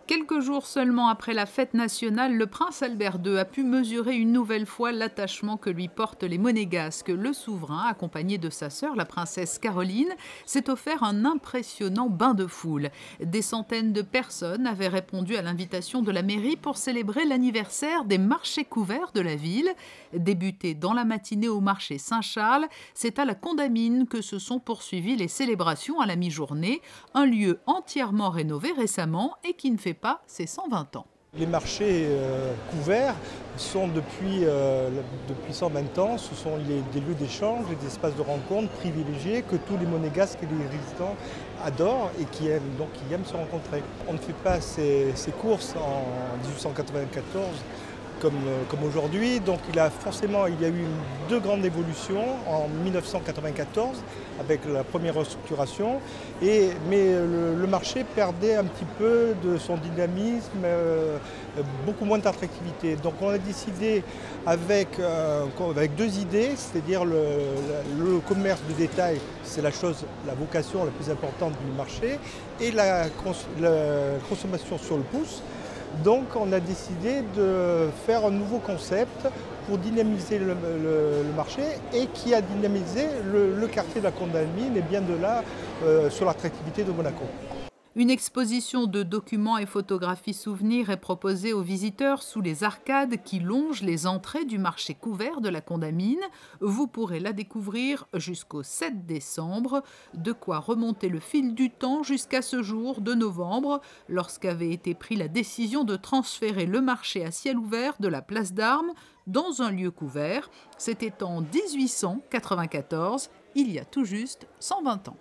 Quelques jours seulement après la fête nationale, le prince Albert II a pu mesurer une nouvelle fois l'attachement que lui portent les Monégasques. Le souverain, accompagné de sa sœur, la princesse Caroline, s'est offert un impressionnant bain de foule. Des centaines de personnes avaient répondu à l'invitation de la mairie pour célébrer l'anniversaire des marchés couverts de la ville. Débuté dans la matinée au marché Saint-Charles, c'est à la Condamine que se sont poursuivies les célébrations à la mi-journée, un lieu entièrement rénové récemment et qui ne fait pas ses 120 ans. Les marchés couverts sont depuis 120 ans, ce sont des lieux d'échange et des espaces de rencontre privilégiés que tous les Monégasques et les résidents adorent et qui aiment se rencontrer. On ne fait pas ces courses en 1894 comme aujourd'hui, donc il y a eu deux grandes évolutions en 1994 avec la première restructuration, mais le marché perdait un petit peu de son dynamisme, beaucoup moins d'attractivité. Donc on a décidé avec deux idées, c'est-à-dire le commerce de détail, c'est la vocation la plus importante du marché, et la consommation sur le pouce. Donc on a décidé de faire un nouveau concept pour dynamiser le marché et qui a dynamisé le quartier de la Condamine et bien de là sur l'attractivité de Monaco. Une exposition de documents et photographies souvenirs est proposée aux visiteurs sous les arcades qui longent les entrées du marché couvert de la Condamine. Vous pourrez la découvrir jusqu'au 7 décembre, de quoi remonter le fil du temps jusqu'à ce jour de novembre, lorsqu'avait été prise la décision de transférer le marché à ciel ouvert de la place d'Armes dans un lieu couvert. C'était en 1894, il y a tout juste 120 ans.